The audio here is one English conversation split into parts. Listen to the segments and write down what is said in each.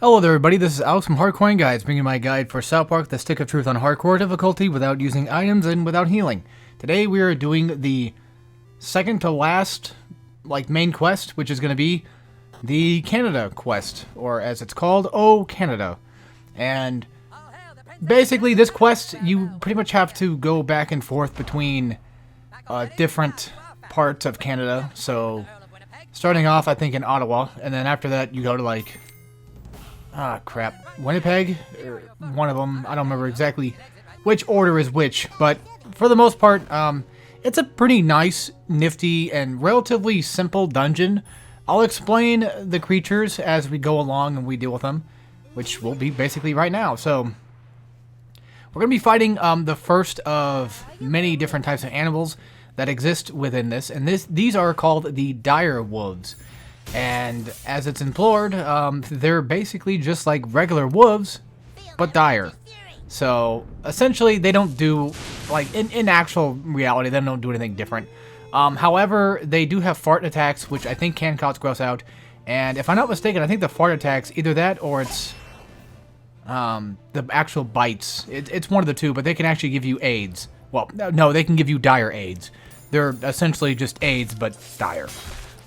Hello there everybody, this is Alex from Hardcorian Guides, bringing my guide for South Park, the Stick of Truth on Hardcore difficulty without using items and without healing. Today we are doing the second to last, main quest, which is going to be the Canada quest, or as it's called, Oh Canada. And basically this quest, you pretty much have to go back and forth between different parts of Canada. So, starting off, I think, in Ottawa, and then after that you go to Winnipeg? Or one of them. I don't remember exactly which order is which, but for the most part, it's a pretty nice, nifty, and relatively simple dungeon. I'll explain the creatures as we go along and we deal with them, which will be basically right now. So, we're going to be fighting the first of many different types of animals that exist within this, and these are called the dire wolves. And as it's implored, they're basically just like regular wolves, but dire. So essentially, they don't do, in actual reality, they don't do anything different. However, they do have fart attacks, which I think can cause gross out. And if I'm not mistaken, I think the fart attacks, either that or it's the actual bites. It's one of the two, but they can actually give you AIDS. Well, no, they can give you dire AIDS. They're essentially just AIDS, but dire.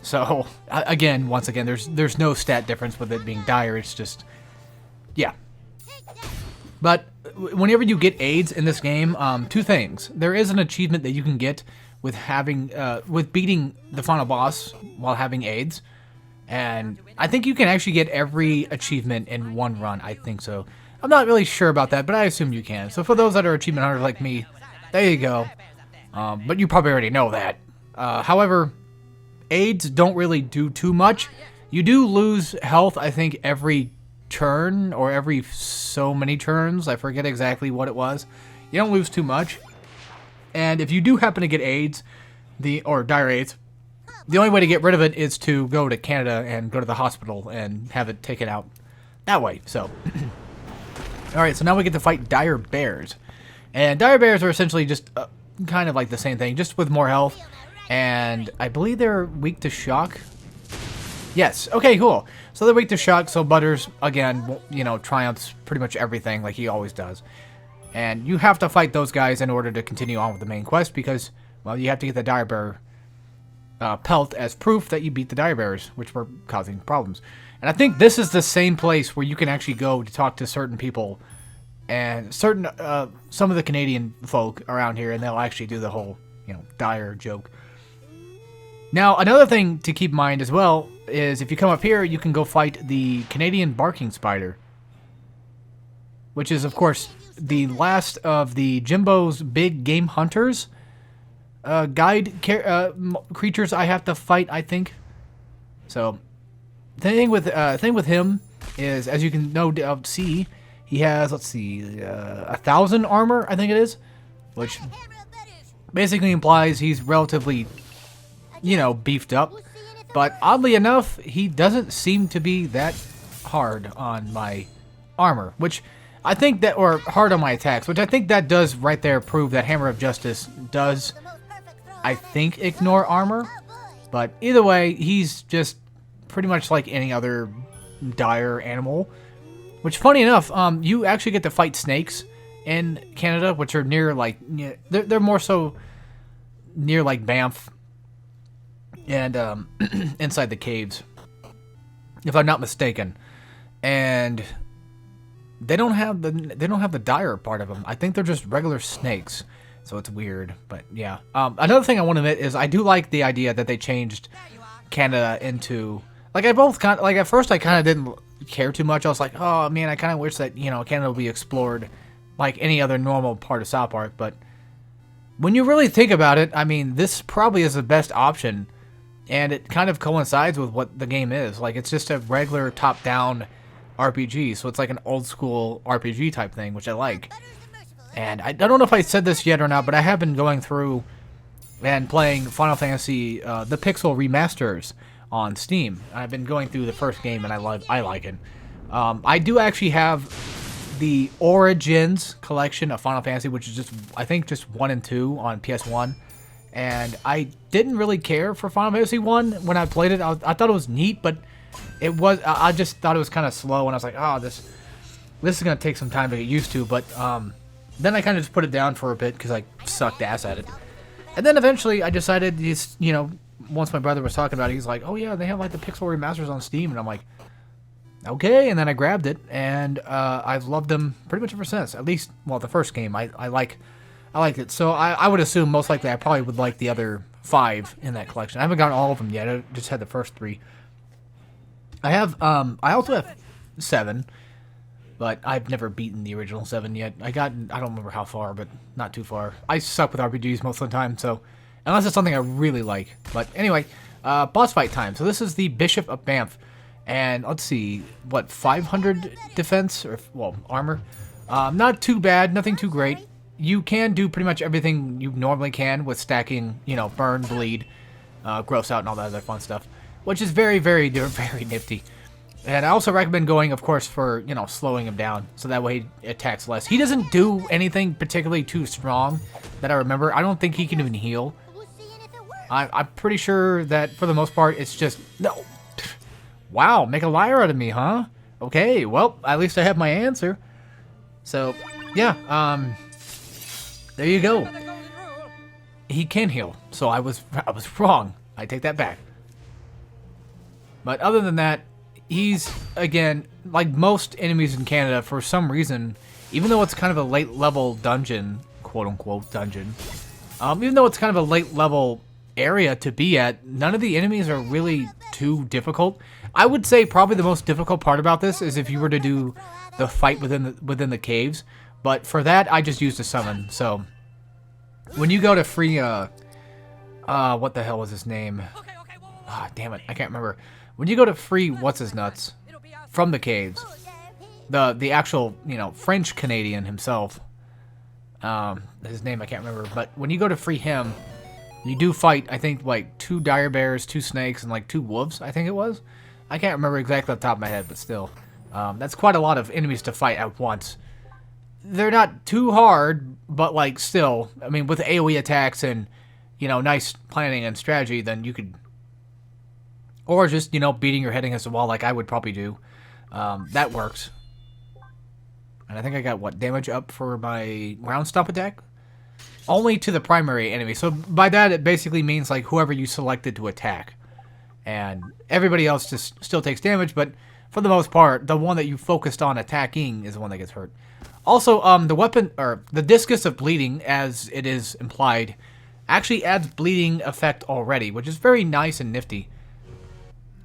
So, once again, there's no stat difference with it being dire, it's just, yeah. But, whenever you get AIDS in this game, two things. There is an achievement that you can get with with beating the final boss while having AIDS. And I think you can actually get every achievement in one run, I think so. I'm not really sure about that, but I assume you can. So for those that are achievement hunters like me, there you go. But you probably already know that. However, AIDS don't really do too much. You do lose health, I think, every turn, or every so many turns. I forget exactly what it was. You don't lose too much. And if you do happen to get AIDS, or dire AIDS, the only way to get rid of it is to go to Canada and go to the hospital and have it taken out that way. So, alright, so now we get to fight dire bears. And dire bears are essentially just kind of like the same thing, just with more health. And I believe they're weak to shock. Yes. Okay, cool. So they're weak to shock, so Butters, again, triumphs pretty much everything like he always does. And you have to fight those guys in order to continue on with the main quest because, well, you have to get the dire bear pelt as proof that you beat the dire bears, which were causing problems. And I think this is the same place where you can actually go to talk to certain people and some of the Canadian folk around here, and they'll actually do the whole, dire joke. Now, another thing to keep in mind as well is if you come up here, you can go fight the Canadian barking spider, which is, of course, the last of the Jimbo's big game hunters creatures I have to fight, I think. So, the thing with him is, as you can see, he has, 1,000 armor, I think it is, which basically implies he's relatively, beefed up. But oddly enough, he doesn't seem to be that hard on my armor, which I think that, or hard on my attacks, which I think that does right there prove that Hammer of Justice does, I think, ignore armor. But either way, he's just pretty much like any other dire animal. Which, funny enough, you actually get to fight snakes in Canada, which are near, they're more so near, Banff and inside the caves, if I'm not mistaken. And they don't have the dire part of them. I think they're just regular snakes, so it's weird. But yeah, another thing I want to admit is I do like the idea that they changed Canada into at first I kind of didn't care too much. I was like, oh man, I kind of wish that Canada would be explored like any other normal part of South Park. But when you really think about it, I mean, this probably is the best option, and it kind of coincides with what the game is. It's just a regular top-down RPG, so it's like an old-school RPG type thing, which I like. And I don't know if I said this yet or not, but I have been going through and playing Final Fantasy, the Pixel remasters on Steam. I've been going through the first game, and I like it. I do actually have the Origins collection of Final Fantasy, which is I think just 1 and 2 on PS1. And I didn't really care for Final Fantasy 1 when I played it. I thought it was neat, but it was, I just thought it was kind of slow, and I was like, oh, this is going to take some time to get used to, but then I kind of just put it down for a bit because I sucked ass at it. And then eventually I decided, you know, once my brother was talking about it, he's like, oh yeah, they have like the Pixel Remasters on Steam, and I'm like, okay, and then I grabbed it, and I've loved them pretty much ever since. At least, well, the first game, I liked it. So I would assume most likely I probably would like the other 5 in that collection. I haven't gotten all of them yet. I just had the first 3. I also have 7, but I've never beaten the original 7 yet. I don't remember how far, but not too far. I suck with RPGs most of the time, so unless it's something I really like. But anyway, boss fight time. So this is the Bishop of Banff. And let's see, what, 500 defense, or, well, armor? Not too bad, nothing too great. You can do pretty much everything you normally can with stacking, you know, burn, bleed, gross out, and all that other fun stuff, which is very, very, very nifty. And I also recommend going, of course, for, you know, slowing him down, so that way he attacks less. He doesn't do anything particularly too strong that I remember. I don't think he can even heal. I'm pretty sure that, for the most part, it's just, no. Wow, make a liar out of me, huh? Okay, well, at least I have my answer. So, yeah, there you go. He can heal, so I was wrong. I take that back. But other than that, he's, again, like most enemies in Canada, for some reason, even though it's kind of a late-level dungeon, quote-unquote dungeon, even though it's kind of a late-level area to be at, none of the enemies are really too difficult. I would say probably the most difficult part about this is if you were to do the fight within the caves, but for that I just used a summon. So when you go to free what the hell was his name? Ah, damn it, I can't remember. When you go to free what's his nuts from the caves, the actual, you know, French Canadian himself, his name I can't remember, but when you go to free him, you do fight, I think, like 2 dire bears, 2 snakes, and like 2 wolves, I think it was. I can't remember exactly off the top of my head, but still. That's quite a lot of enemies to fight at once. They're not too hard, but like still, I mean, with AoE attacks and, you know, nice planning and strategy, then you could, or just, you know, beating your head against the wall like I would probably do. That works. And I think I got, what, damage up for my round stomp attack? Only to the primary enemy. So by that, it basically means like whoever you selected to attack. And everybody else just still takes damage, but for the most part, the one that you focused on attacking is the one that gets hurt. Also, the weapon, or the Discus of Bleeding, as it is implied, actually adds bleeding effect already, which is very nice and nifty.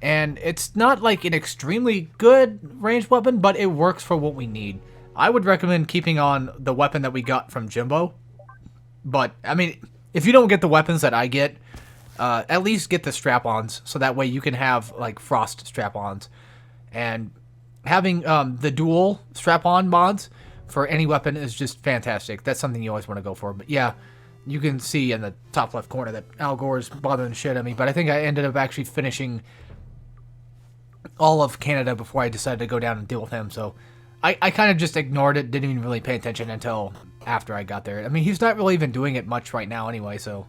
And it's not like an extremely good ranged weapon, but it works for what we need. I would recommend keeping on the weapon that we got from Jimbo. But, I mean, if you don't get the weapons that I get, at least get the strap-ons, so that way you can have, like, frost strap-ons. And having the dual strap-on mods for any weapon is just fantastic. That's something you always want to go for. But, yeah, you can see in the top left corner that Al Gore is bothering the shit at me. But I think I ended up actually finishing all of Canada before I decided to go down and deal with him, so I kind of just ignored it, didn't even really pay attention until after I got there. I mean, he's not really even doing it much right now anyway, so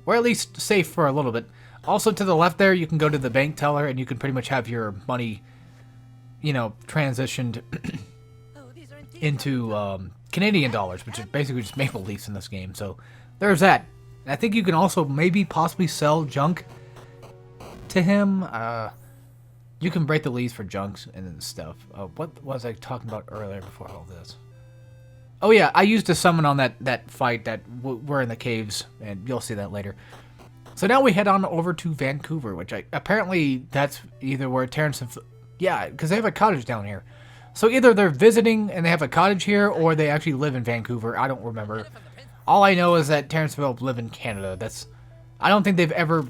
we're at least safe for a little bit. Also, to the left there, you can go to the bank teller, and you can pretty much have your money, you know, transitioned into Canadian dollars, which is basically just Maple Leafs in this game, so there's that. And I think you can also maybe possibly sell junk to him. You can break the leaves for junks and stuff. What was I talking about earlier before all this? Oh yeah, I used a summon on that fight that we're in the caves, and you'll see that later. So now we head on over to Vancouver, which apparently that's either where Terrence and... Yeah, because they have a cottage down here. So either they're visiting and they have a cottage here, or they actually live in Vancouver. I don't remember. All I know is that Terrence and Philip live in Canada. I don't think they've ever...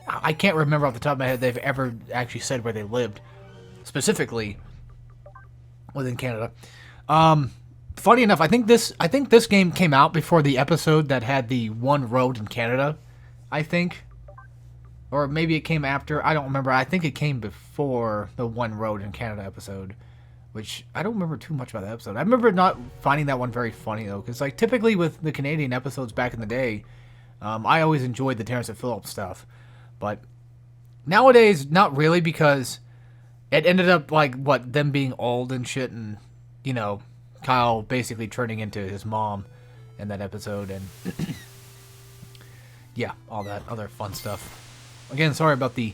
I can't remember off the top of my head they've ever actually said where they lived, specifically within Canada. Funny enough, I think this game came out before the episode that had the one road in Canada, I think. Or maybe it came after, I don't remember. I think it came before the one road in Canada episode, which I don't remember too much about that episode. I remember not finding that one very funny, though, because like typically with the Canadian episodes back in the day, I always enjoyed the Terrence and Phillip stuff. But Nowadays, not really, because it ended up, like, what, them being old and shit, and, you know, Kyle basically turning into his mom in that episode, and yeah, all that other fun stuff. Again, sorry about the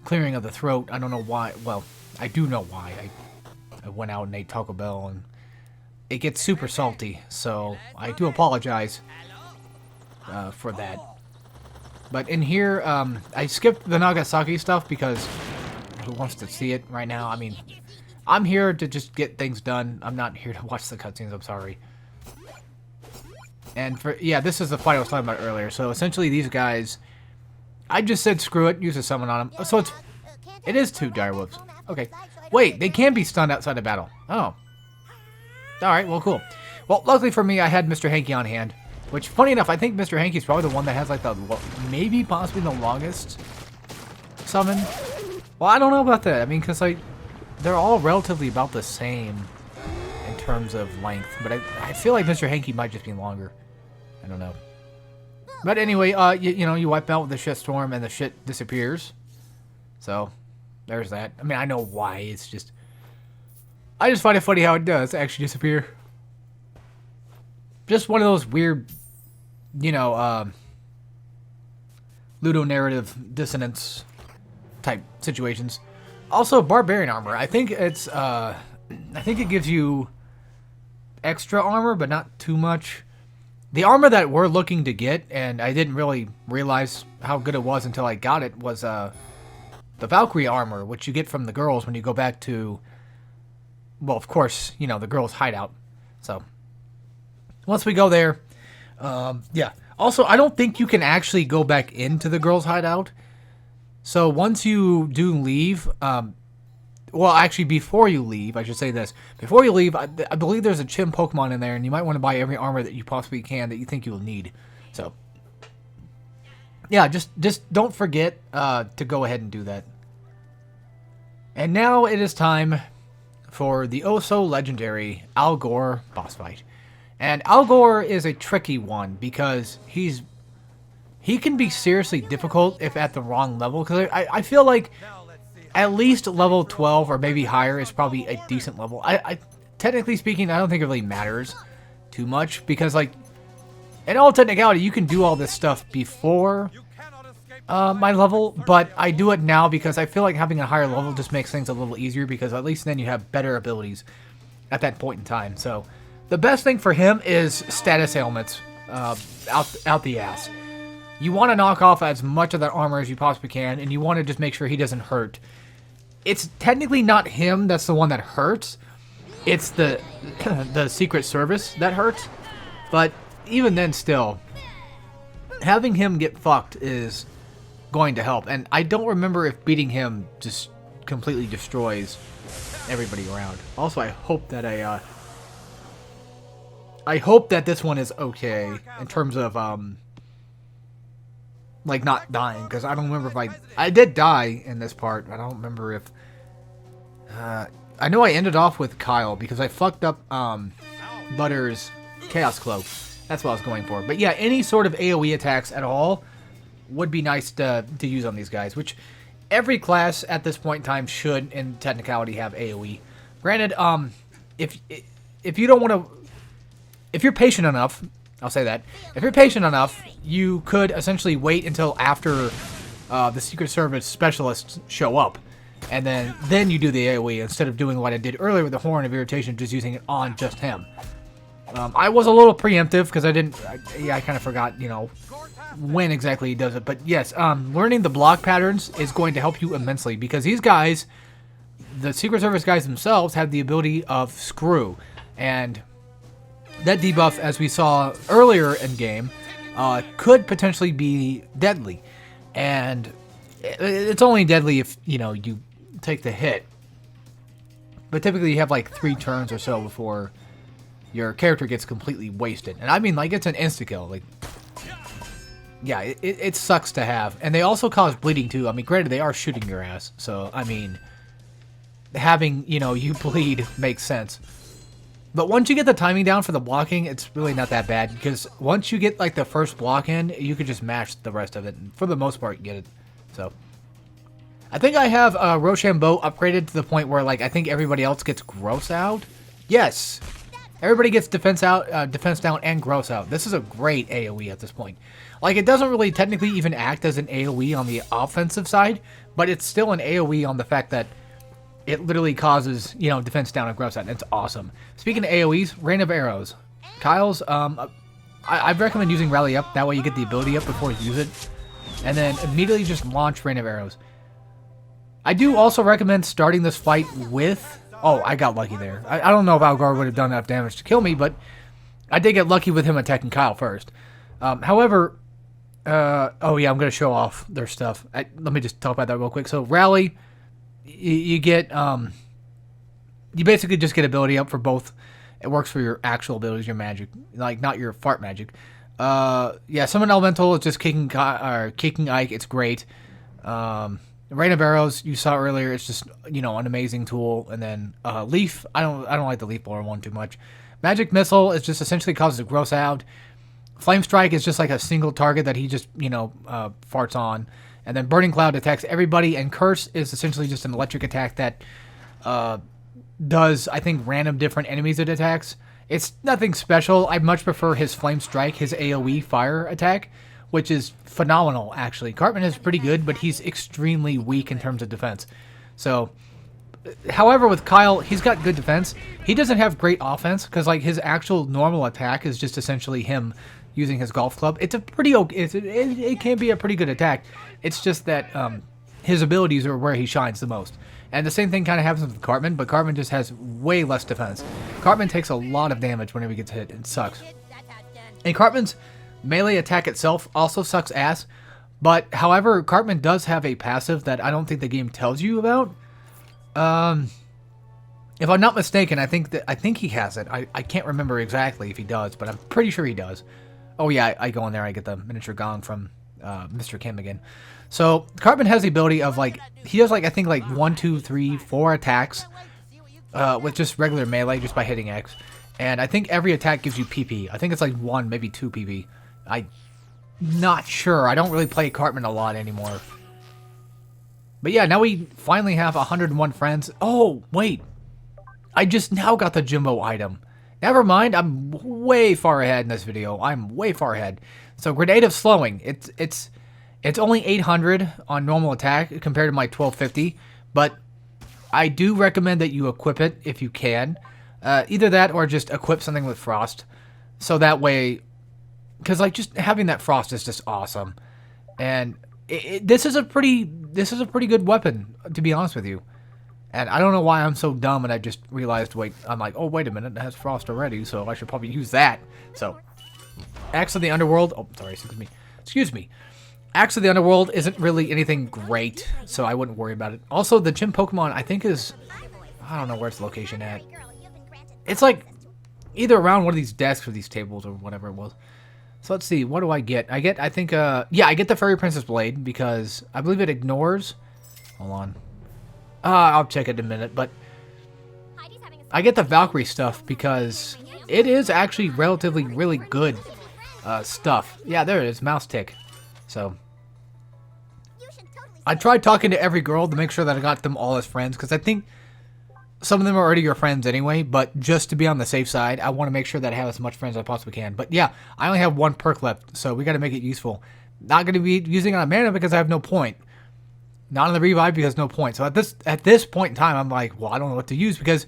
clearing of the throat. I don't know why. Well, I do know why. I went out and ate Taco Bell, and it gets super salty, so I do apologize for that. But in here, I skipped the Nagasaki stuff because who wants to see it right now? I mean, I'm here to just get things done. I'm not here to watch the cutscenes, I'm sorry. And yeah, this is the fight I was talking about earlier. So essentially these guys, I just said screw it, use a summon on them. So it is 2 direwolves. Okay. Wait, they can be stunned outside of battle. Oh. Alright, well, cool. Well, luckily for me, I had Mr. Hanky on hand. Which, funny enough, I think Mr. Hanky's probably the one that has, like, the, maybe, possibly the longest summon. Well, I don't know about that. I mean, because, like, they're all relatively about the same in terms of length. But I feel like Mr. Hanky might just be longer. I don't know. But anyway, you know, you wipe out with the shit storm and the shit disappears. So, there's that. I mean, I know why. It's just... I just find it funny how it does actually disappear. Just one of those weird, you know, ludonarrative dissonance type situations. Also, Barbarian Armor. I think it's, I think it gives you extra armor, but not too much. The armor that we're looking to get, and I didn't really realize how good it was until I got it, was the Valkyrie Armor, which you get from the girls when you go back to, well, of course, you know, the girls' hideout. So, once we go there, yeah. Also, I don't think you can actually go back into the girls' hideout. So, once you do leave, well, actually, before you leave, I should say this. Before you leave, I believe there's a Chim Pokemon in there, and you might want to buy every armor that you possibly can that you think you'll need. So, yeah, just don't forget to go ahead and do that. And now it is time for the oh-so-legendary Al Gore boss fight. And Al Gore is a tricky one because he can be seriously difficult if at the wrong level. Because I feel like at least level 12 or maybe higher is probably a decent level. I technically speaking, I don't think it really matters too much because, like, in all technicality, you can do all this stuff before my level, but I do it now because I feel like having a higher level just makes things a little easier because at least then you have better abilities at that point in time. So the best thing for him is status ailments out the ass. You want to knock off as much of that armor as you possibly can, and you want to just make sure he doesn't hurt. It's technically not him that's the one that hurts. It's the the Secret Service that hurts. But even then still, having him get fucked is going to help. And I don't remember if beating him just completely destroys everybody around. Also, I hope that I hope that this one is okay in terms of like not dying, because I don't remember if I did die in this part. I don't remember if I know I ended off with Kyle because I fucked up Butter's Chaos Cloak. That's what I was going for. But yeah, any sort of AoE attacks at all would be nice to use on these guys, which every class at this point in time should, in technicality, have AoE. Granted, if you don't want to, if you're patient enough, I'll say that, if you're patient enough, you could essentially wait until after the Secret Service specialists show up, and then you do the AoE instead of doing what I did earlier with the Horn of Irritation, just using it on just him. I was a little preemptive because I kind of forgot, you know, when exactly he does it. But yes, learning the block patterns is going to help you immensely because these guys, the Secret Service guys themselves, have the ability of Screw. And that debuff, as we saw earlier in game, could potentially be deadly. And it's only deadly if, you know, you take the hit. But typically you have like 3 turns or so before your character gets completely wasted. And I mean, like, it's an insta-kill. Like, yeah, it sucks to have. And they also cause bleeding, too. I mean, granted, they are shooting your ass. So, I mean, having, you know, you bleed makes sense. But once you get the timing down for the blocking, it's really not that bad. Because once you get, like, the first block in, you could just mash the rest of it. And for the most part, you get it. So, I think I have Rochambeau upgraded to the point where, like, I think everybody else gets gross out. Yes. Everybody gets defense out, defense down, and gross out. This is a great AoE at this point. Like, it doesn't really technically even act as an AoE on the offensive side, but it's still an AoE on the fact that it literally causes, you know, defense down and gross out. It's awesome. Speaking of AoEs, Rain of Arrows. Kyle's, I recommend using Rally Up. That way you get the ability up before you use it. And then immediately just launch Rain of Arrows. I do also recommend starting this fight with... Oh, I got lucky there. I don't know if Gore would have done enough damage to kill me, but I did get lucky with him attacking Kyle first. However... oh yeah, I'm going to show off their stuff. Let me just talk about that real quick. So, Rally, you get... you basically just get ability up for both. It works for your actual abilities, your magic. Like, not your fart magic. Yeah, Summon Elemental is just kicking Ike. It's great. Rain of Arrows, you saw earlier, it's just, you know, an amazing tool. And then Leaf, I don't like the Leaf Blower one too much. Magic Missile is just essentially causes a gross out. Flame Strike is just like a single target that he just, you know, farts on. And then Burning Cloud attacks everybody. And Curse is essentially just an electric attack that does, I think, random different enemies it attacks. It's nothing special. I much prefer his Flame Strike, his AoE fire attack, which is phenomenal, actually. Cartman is pretty good, but he's extremely weak in terms of defense. So, however, with Kyle, he's got good defense. He doesn't have great offense, because like his actual normal attack is just essentially him using his golf club. It's a pretty okay, it can be a pretty good attack. It's just that his abilities are where he shines the most. And the same thing kind of happens with Cartman, but Cartman just has way less defense. Cartman takes a lot of damage whenever he gets hit. It sucks. And Cartman's melee attack itself also sucks ass, but however, Cartman does have a passive that I don't think the game tells you about. If I'm not mistaken, I think he has it. I can't remember exactly if he does, but I'm pretty sure he does. Oh yeah, I go in there, I get the miniature gong from Mr. Kim again. So Cartman has the ability of like he does like I think like 1, 2, 3, 4 attacks with just regular melee just by hitting X. And I think every attack gives you PP. I think it's like 1, maybe 2 PP. I'm not sure. I don't really play Cartman a lot anymore. But yeah, now we finally have 101 friends. Oh, wait. I just now got the Jimbo item. Never mind. I'm way far ahead in this video. I'm way far ahead. So, Grenade of Slowing. It's only 800 on normal attack compared to my 1250. But I do recommend that you equip it if you can. Either that or just equip something with Frost. So that way... Because, like, just having that Frost is just awesome. And this is a pretty good weapon, to be honest with you. And I don't know why I'm so dumb and I just realized, I'm like, oh, wait a minute, it has Frost already, so I should probably use that. So, Axe of the Underworld, oh, sorry, excuse me. Axe of the Underworld isn't really anything great, so I wouldn't worry about it. Also, the gym Pokemon, I think is, I don't know where its location at. It's like, either around one of these desks or these tables or whatever it was. So let's see, what do I get? I get the Fairy Princess Blade because I believe it ignores... Hold on. I'll check it in a minute, but... I get the Valkyrie stuff because it is actually relatively really good stuff. Yeah, there it is, Mouse Tick. So... I tried talking to every girl to make sure that I got them all as friends because I think... Some of them are already your friends anyway, but just to be on the safe side, I want to make sure that I have as much friends as I possibly can. But yeah, I only have 1 perk left, so we got to make it useful. Not going to be using it on mana because I have no point. Not on the revive because no point. So at this point in time, I'm like, well, I don't know what to use because,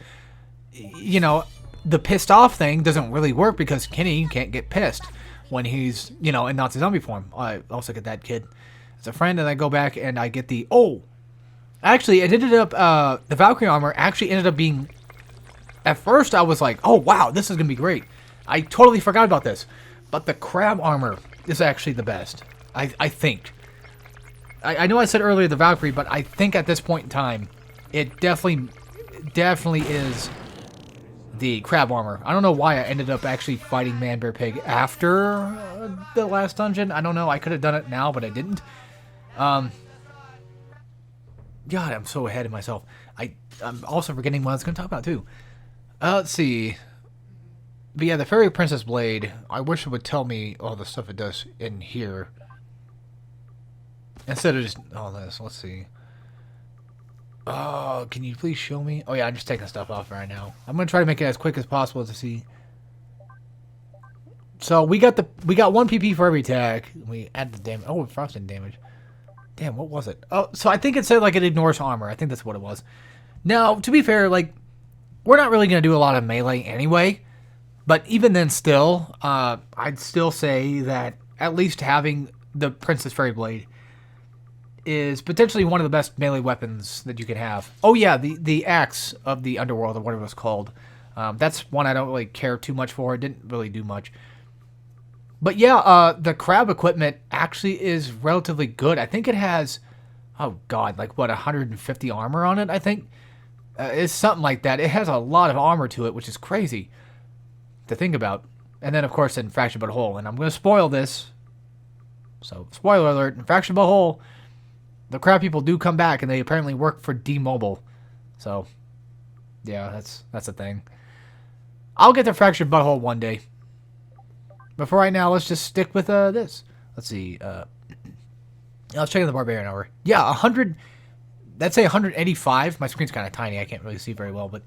you know, the pissed off thing doesn't really work because Kenny can't get pissed when he's, you know, in Nazi zombie form. I also get that kid as a friend, and I go back and I get the Actually, it ended up, the Valkyrie Armor actually ended up being, at first I was like, oh wow, this is going to be great. I totally forgot about this. But the Crab Armor is actually the best, I think. I know I said earlier the Valkyrie, but I think at this point in time, it definitely is the Crab Armor. I don't know why I ended up actually fighting Man Bear Pig after the last dungeon. I don't know, I could have done it now, but I didn't. God, I'm so ahead of myself. I'm also forgetting what I was going to talk about, too. Let's see. But yeah, the Fairy Princess Blade, I wish it would tell me all the stuff it does in here. Instead of just all this, let's see. Oh, can you please show me? Oh yeah, I'm just taking stuff off right now. I'm gonna try to make it as quick as possible to see. So we got 1 PP for every attack. We add the damage. Oh, frosting damage. Damn, what was it? Oh, so I think it said like it ignores armor. I think that's what it was. Now, to be fair, like we're not really gonna do a lot of melee anyway. But even then, still, I'd still say that at least having the Princess Fairy Blade is potentially one of the best melee weapons that you can have. Oh yeah, the axe of the underworld or whatever it's called. That's one I don't really care too much for. It didn't really do much. But yeah, the crab equipment actually is relatively good. I think it has, oh god, like what, 150 armor on it, I think? It's something like that. It has a lot of armor to it, which is crazy to think about. And then, of course, in Fractured But Whole. And I'm going to spoil this. So, spoiler alert, in Fractured But Whole, the crab people do come back, and they apparently work for D-Mobile. So, yeah, that's a thing. I'll get to Fractured Butthole one day. But for right now, let's just stick with this. Let's see. Let's check out the Barbarian Armor. Yeah, 100... Let's say 185. My screen's kind of tiny. I can't really see very well, but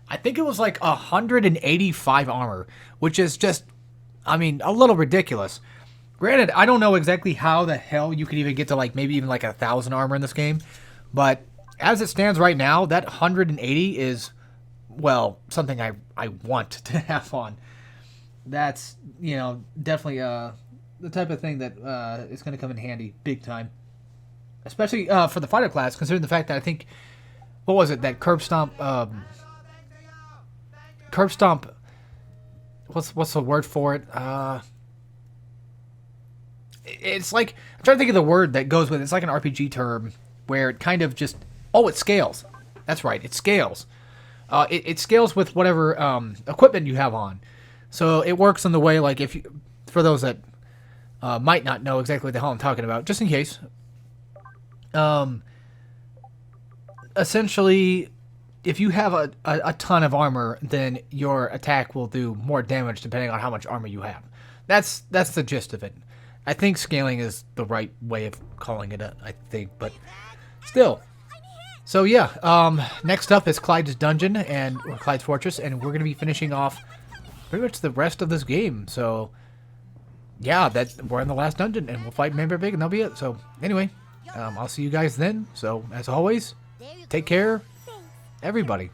I think it was like 185 armor, which is just, I mean, a little ridiculous. Granted, I don't know exactly how the hell you could even get to like maybe even like 1,000 armor in this game, but as it stands right now, that 180 is, well, something I want to have on. That's, you know, definitely the type of thing that is going to come in handy big time. Especially for the fighter class, considering the fact that I think, what was it, that Curb Stomp, what's the word for it? It's like, I'm trying to think of the word that goes with it. It's like an RPG term where it kind of just, oh, it scales. That's right, it scales. It scales with whatever equipment you have on. So it works in the way, like, if you, for those that might not know exactly what the hell I'm talking about, just in case. Essentially, if you have a ton of armor, then your attack will do more damage depending on how much armor you have. That's the gist of it. I think scaling is the right way of calling it, I think, but still. So yeah, next up is Clyde's dungeon or Clyde's fortress, and we're gonna be finishing off pretty much the rest of this game. So yeah, we're in the last dungeon, and we'll fight Member Big, and that'll be it. So anyway. I'll see you guys then. So, as always, take care, everybody.